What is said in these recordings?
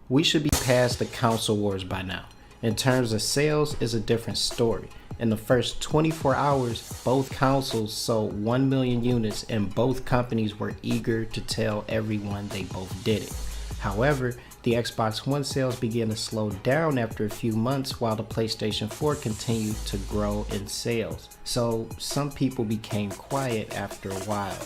We should be past the console wars by now. In terms of sales, is a different story. In the first 24 hours, both consoles sold 1 million units and both companies were eager to tell everyone they both did it. However, the Xbox One sales began to slow down after a few months while the PlayStation 4 continued to grow in sales. So some people became quiet after a while.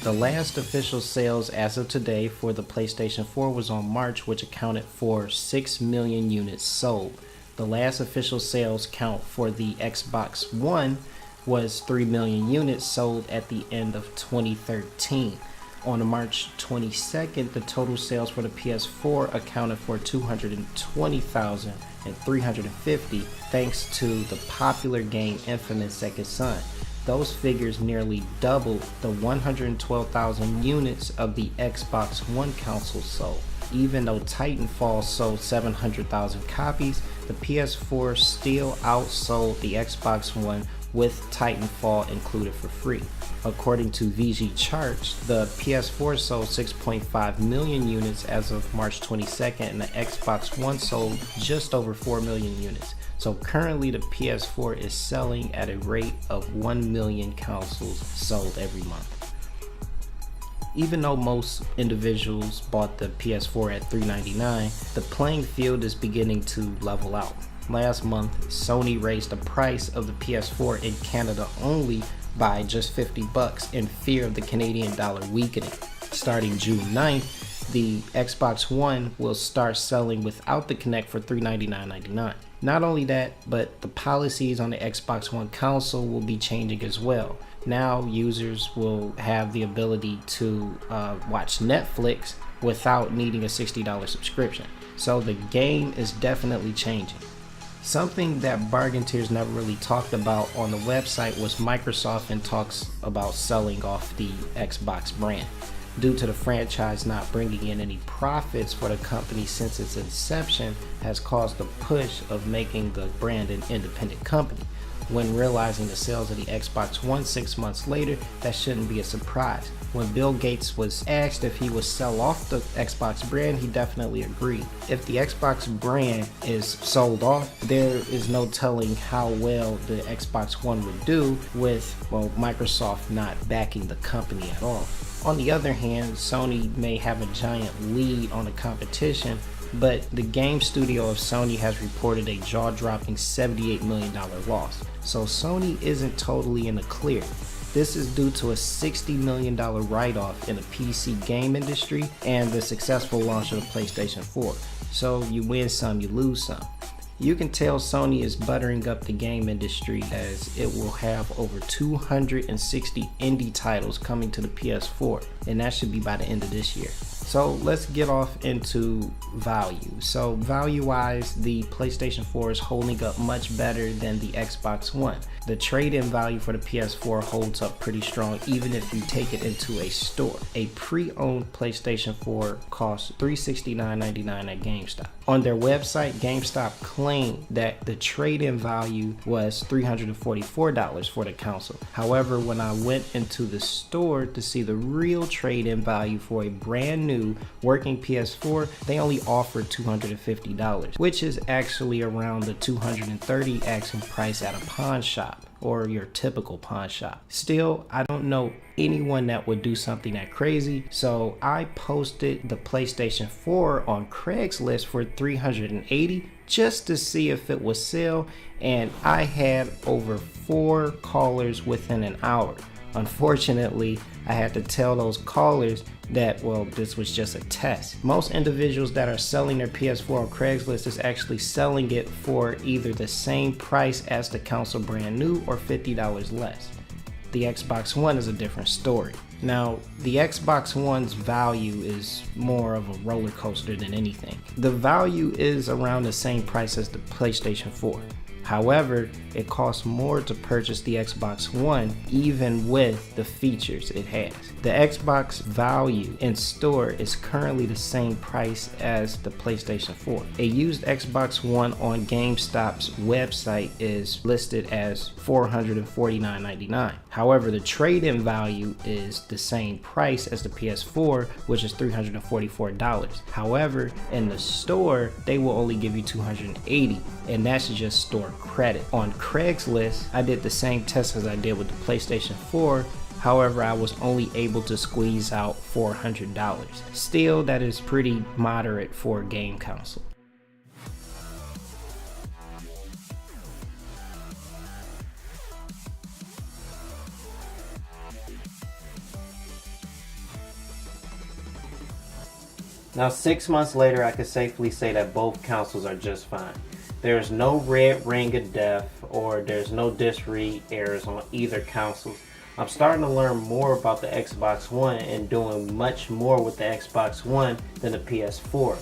The last official sales as of today for the PlayStation 4 was on March, which accounted for 6 million units sold. The last official sales count for the Xbox One was 3 million units sold at the end of 2013. On March 22nd, the total sales for the PS4 accounted for 220,350 thanks to the popular game Infamous Second Son. Those figures nearly doubled the 112,000 units of the Xbox One console sold. Even though Titanfall sold 700,000 copies, the PS4 still outsold the Xbox One with Titanfall included for free. According to VG Charts, the PS4 sold 6.5 million units as of March 22nd and the Xbox One sold just over 4 million units. So currently the PS4 is selling at a rate of 1 million consoles sold every month. Even though most individuals bought the PS4 at $399, the playing field is beginning to level out. Last month, Sony raised the price of the PS4 in Canada only by just $50 in fear of the Canadian dollar weakening. Starting June 9th, the Xbox One will start selling without the Kinect for $399.99. Not only that, but the policies on the Xbox One console will be changing as well. Now users will have the ability to watch Netflix without needing a $60 subscription. So the game is definitely changing. Something that Bargainteers never really talked about on the website was Microsoft and talks about selling off the Xbox brand. Due to the franchise not bringing in any profits for the company since its inception has caused the push of making the brand an independent company. When realizing the sales of the Xbox One 6 months later, that shouldn't be a surprise. When Bill Gates was asked if he would sell off the Xbox brand, he definitely agreed. If the Xbox brand is sold off, there is no telling how well the Xbox One would do with, Microsoft not backing the company at all. On the other hand, Sony may have a giant lead on the competition, but the game studio of Sony has reported a jaw-dropping $78 million loss. So Sony isn't totally in the clear. This is due to a $60 million write-off in the PC game industry and the successful launch of the PlayStation 4. So you win some, you lose some. You can tell Sony is buttering up the game industry as it will have over 260 indie titles coming to the PS4, and that should be by the end of this year. So let's get off into value. So value-wise, the PlayStation 4 is holding up much better than the Xbox One. The trade-in value for the PS4 holds up pretty strong even if you take it into a store. A pre-owned PlayStation 4 costs $369.99 at GameStop. On their website, GameStop claimed that the trade-in value was $344 for the console. However, when I went into the store to see the real trade-in value for a brand new working PS4, they only offered $250, which is actually around the $230 asking price at a pawn shop or your typical pawn shop. Still, I don't know anyone that would do something that crazy, so I posted the PlayStation 4 on Craigslist for $380 just to see if it would sell, and I had over 4 callers within an hour. Unfortunately, I had to tell those callers that, this was just a test. Most individuals that are selling their PS4 on Craigslist is actually selling it for either the same price as the console brand new or $50 less. The Xbox One is a different story. Now, the Xbox One's value is more of a roller coaster than anything. The value is around the same price as the PlayStation 4. However, it costs more to purchase the Xbox One even with the features it has. The Xbox value in store is currently the same price as the PlayStation 4. A used Xbox One on GameStop's website is listed as $449.99. However, the trade-in value is the same price as the PS4, which is $344. However, in the store, they will only give you $280, and that's just store credit. On Craigslist, I did the same test as I did with the PlayStation 4. However, I was only able to squeeze out $400. Still, that is pretty moderate for a game console. Now, 6 months later, I can safely say that both consoles are just fine. There's no red ring of death, or there's no disk read errors on either console. I'm starting to learn more about the Xbox One and doing much more with the Xbox One than the PS4.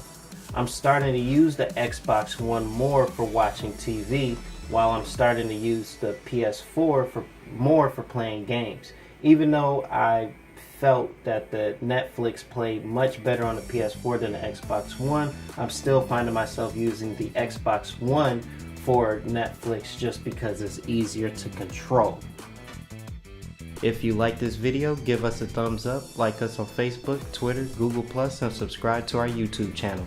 I'm starting to use the Xbox One more for watching TV, while I'm starting to use the PS4 more for playing games. Even though I felt that the Netflix played much better on the PS4 than the Xbox One, I'm still finding myself using the Xbox One for Netflix just because it's easier to control. If you like this video, give us a thumbs up, like us on Facebook, Twitter, Google+, and subscribe to our YouTube channel.